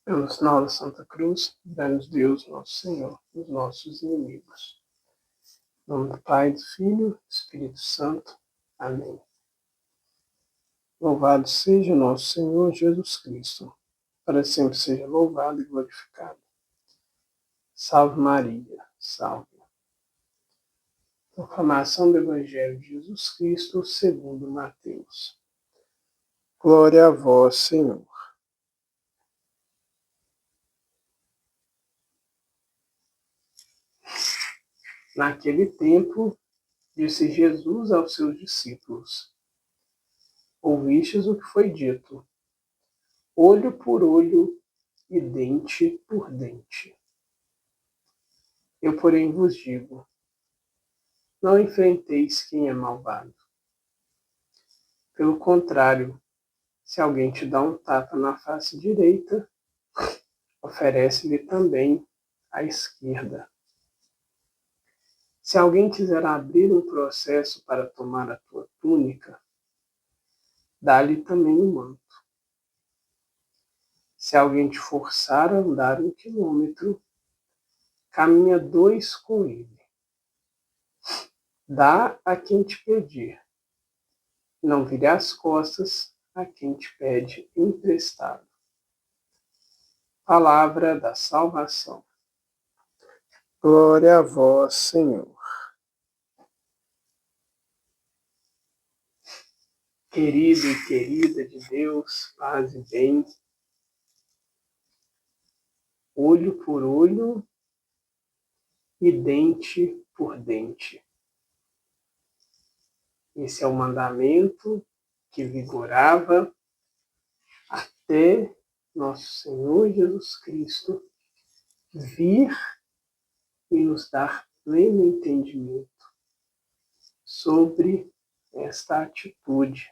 Pelo sinal da Santa Cruz, dá-nos Deus, nosso Senhor, os nossos inimigos. Em nome do Pai, do Filho e do Espírito Santo. Amém. Louvado seja nosso Senhor Jesus Cristo, para sempre seja louvado e glorificado. Salve Maria, salve. Proclamação do Evangelho de Jesus Cristo segundo Mateus. Glória a vós, Senhor. Naquele tempo, disse Jesus aos seus discípulos: Ouvistes o que foi dito, olho por olho e dente por dente. Eu, porém, vos digo, não enfrenteis quem é malvado. Pelo contrário, se alguém te dá um tapa na face direita, oferece-lhe também a esquerda. Se alguém quiser abrir um processo para tomar a tua túnica, dá-lhe também um manto. Se alguém te forçar a andar 1 quilômetro, caminha 2 com ele. Dá a quem te pedir. Não vire as costas a quem te pede emprestado. Palavra da salvação. Glória a vós, Senhor. Querido e querida de Deus, paz e bem, olho por olho e dente por dente. Esse é o mandamento que vigorava até nosso Senhor Jesus Cristo vir e nos dar pleno entendimento sobre esta atitude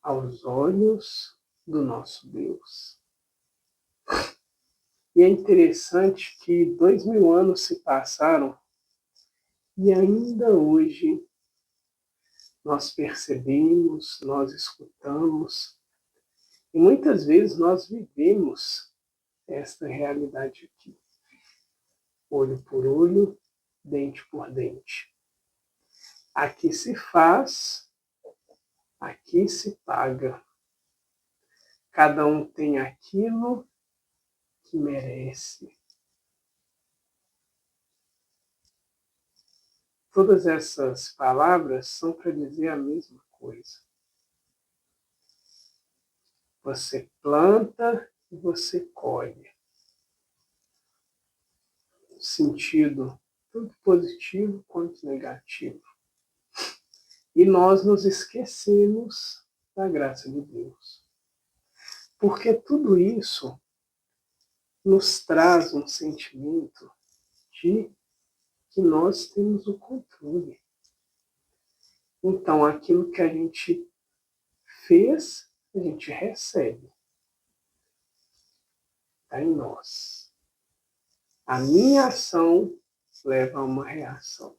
aos olhos do nosso Deus. E é interessante que 2000 anos se passaram e ainda hoje nós percebemos, nós escutamos e muitas vezes nós vivemos esta realidade aqui. Olho por olho, dente por dente. Aqui se faz, aqui se paga. Cada um tem aquilo que merece. Todas essas palavras são para dizer a mesma coisa. Você planta e você colhe. No sentido tanto positivo quanto negativo. E nós nos esquecemos da graça de Deus. Porque tudo isso nos traz um sentimento de que nós temos o controle. Então, aquilo que a gente fez, a gente recebe. Está em nós. A minha ação leva a uma reação.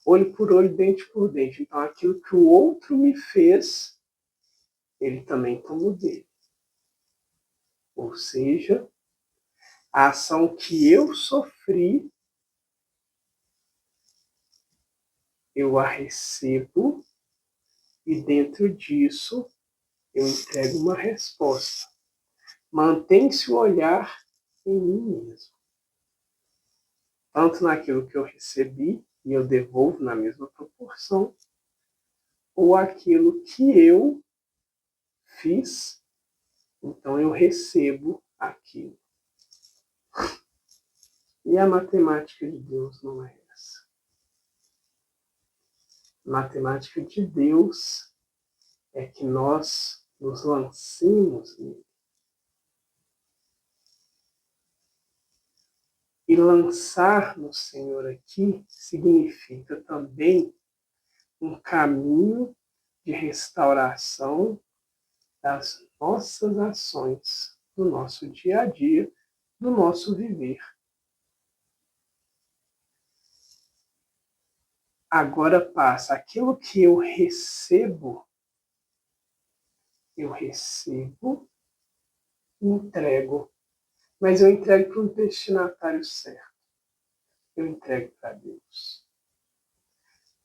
Olho por olho, dente por dente. Então, aquilo que o outro me fez, ele também tomou dele. Ou seja, a ação que eu sofri, eu a recebo e dentro disso eu entrego uma resposta. Mantém-se o olhar em mim mesmo. Tanto naquilo que eu recebi e eu devolvo na mesma proporção, ou aquilo que eu fiz, então eu recebo aquilo. E a matemática de Deus não é essa. A matemática de Deus é que nós nos lancemos nele. E lançar no Senhor aqui significa também um caminho de restauração das nossas ações, do nosso dia a dia, do nosso viver. Agora passa aquilo que eu recebo entrego. Mas eu entrego para um destinatário certo. Eu entrego para Deus.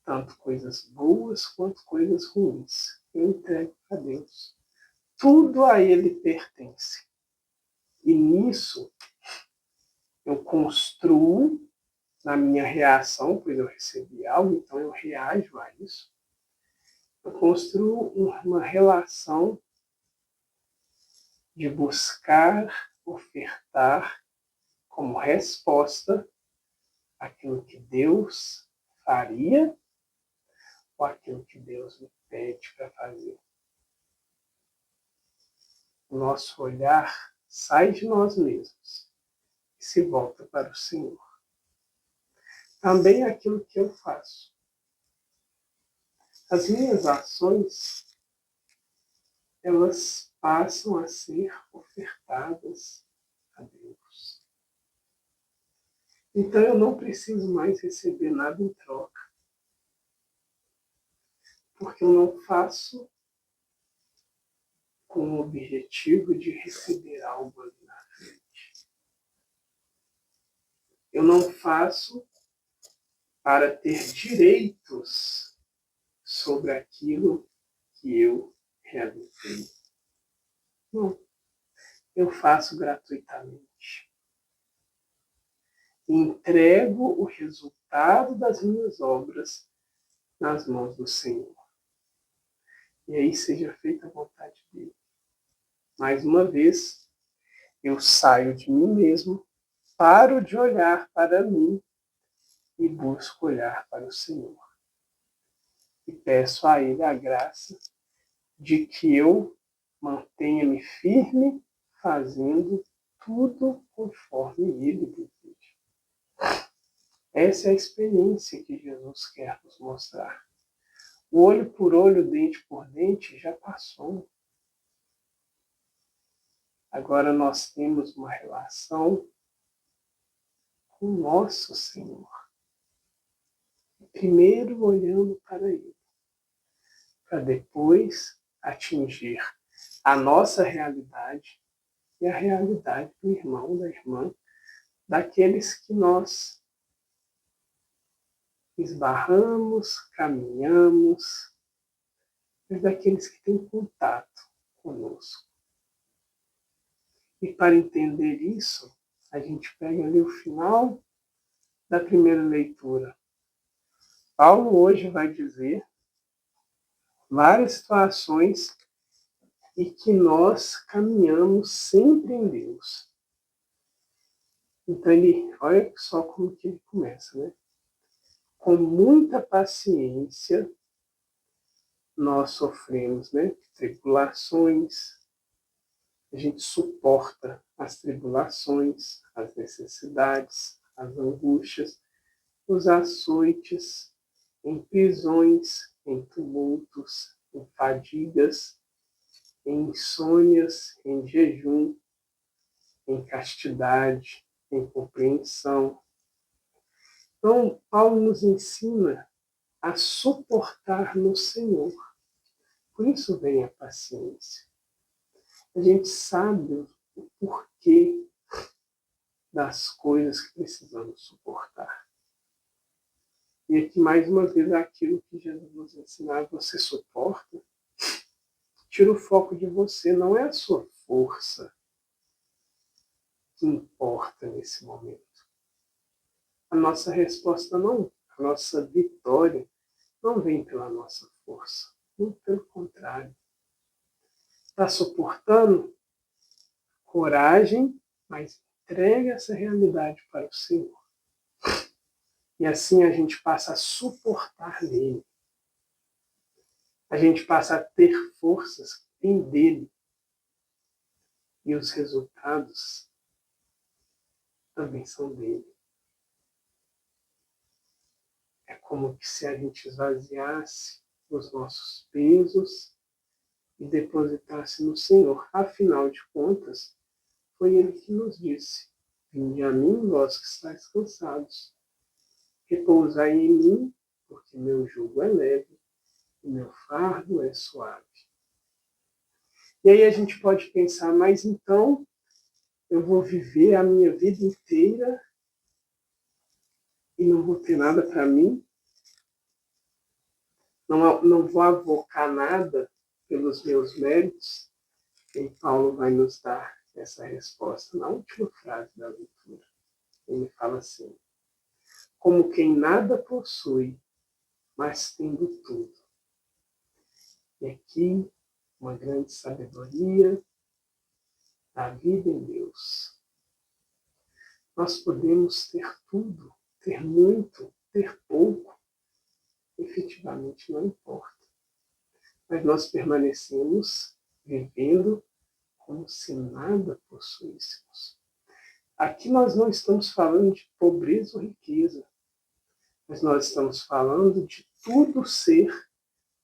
Tanto coisas boas quanto coisas ruins. Eu entrego para Deus. Tudo a Ele pertence. E nisso eu construo na minha reação, pois eu recebi algo, então eu reajo a isso. Eu construo uma relação de buscar, ofertar como resposta aquilo que Deus faria ou aquilo que Deus me pede para fazer. O nosso olhar sai de nós mesmos e se volta para o Senhor. Também aquilo que eu faço. As minhas ações, elas passam a ser ofertadas a Deus. Então eu não preciso mais receber nada em troca. Porque eu não faço com o objetivo de receber algo ali na frente. Eu não faço para ter direitos sobre aquilo que eu realizei. Não. Eu faço gratuitamente. Entrego o resultado das minhas obras nas mãos do Senhor. E aí seja feita a vontade dele. Mais uma vez, eu saio de mim mesmo, paro de olhar para mim e busco olhar para o Senhor. E peço a Ele a graça de que eu mantenha-me firme, fazendo tudo conforme Ele deseja. Essa é a experiência que Jesus quer nos mostrar. O olho por olho, dente por dente já passou. Agora nós temos uma relação com o nosso Senhor. Primeiro olhando para Ele, para depois atingir a nossa realidade e a realidade do irmão, da irmã, daqueles que nós esbarramos, caminhamos, mas daqueles que têm contato conosco. E para entender isso, a gente pega ali o final da primeira leitura. Paulo hoje vai dizer várias situações e que nós caminhamos sempre em Deus. Então ele, olha só como que ele começa, né? Com muita paciência nós sofremos, né? Tribulações, a gente suporta as tribulações, as necessidades, as angústias, os açoites, em prisões, em tumultos, em fadigas, em insônias, em jejum, em castidade, em compreensão. Então, Paulo nos ensina a suportar no Senhor. Por isso vem a paciência. A gente sabe o porquê das coisas que precisamos suportar. E aqui, mais uma vez, aquilo que Jesus nos ensinava, você suporta, tira o foco de você, não é a sua força que importa nesse momento. A nossa resposta não, a nossa vitória não vem pela nossa força, muito pelo contrário. Está suportando? Coragem, mas entregue essa realidade para o Senhor. E assim a gente passa a suportar nele. A gente passa a ter forças em dele. E os resultados também são dele. É como se a gente esvaziasse os nossos pesos e depositasse no Senhor. Afinal de contas, foi ele que nos disse: vinde a mim, vós que estáis cansados, repousai em mim, porque meu jugo é leve e meu fardo é suave. E aí a gente pode pensar, mas então eu vou viver a minha vida inteira e não vou ter nada para mim? Não vou avocar nada pelos meus méritos? E Paulo vai nos dar essa resposta na última frase da leitura. Ele fala assim: como quem nada possui, mas tendo tudo. E aqui, uma grande sabedoria da vida em Deus. Nós podemos ter tudo, ter muito, ter pouco, efetivamente não importa. Mas nós permanecemos vivendo como se nada possuíssemos. Aqui nós não estamos falando de pobreza ou riqueza, mas nós estamos falando de tudo ser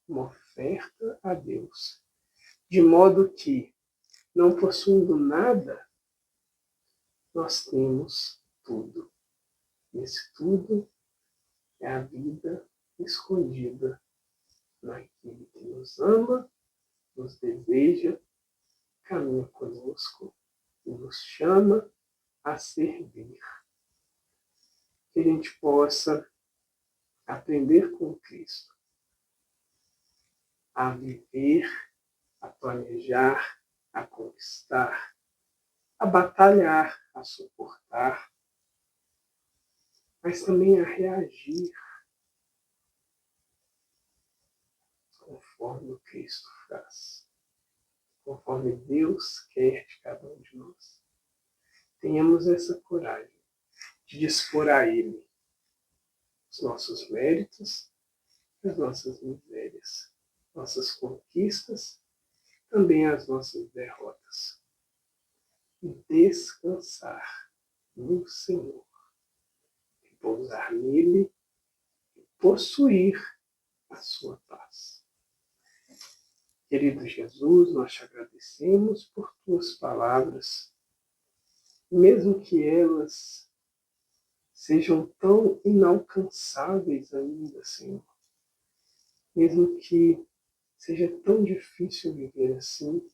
uma oferta a Deus. De modo que, não possuindo nada, nós temos tudo. Esse tudo é a vida escondida naquele que nos ama, nos deseja, caminha conosco e nos chama a servir. Que a gente possa aprender com Cristo a viver, a planejar, a conquistar, a batalhar, a suportar, mas também a reagir conforme o Cristo faz, conforme Deus quer de cada um de nós. Tenhamos essa coragem de dispor a Ele os nossos méritos, as nossas misérias, nossas conquistas, também as nossas derrotas. E descansar no Senhor, e pousar nele e possuir a sua paz. Querido Jesus, nós te agradecemos por tuas palavras, mesmo que elas sejam tão inalcançáveis ainda, Senhor, mesmo que seja tão difícil viver assim,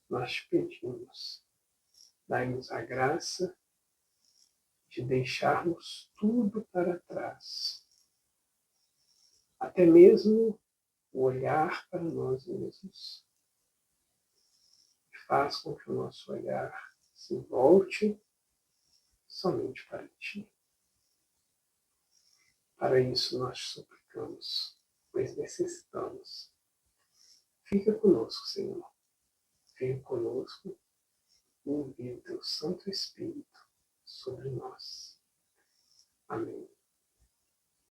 nós te pedimos, dai-nos a graça de deixarmos tudo para trás, até mesmo o olhar para nós mesmos. Faz com que o nosso olhar se volte somente para ti. Para isso nós suplicamos, pois necessitamos. Fica conosco, Senhor. Fica conosco e envia o teu Santo Espírito sobre nós. Amém.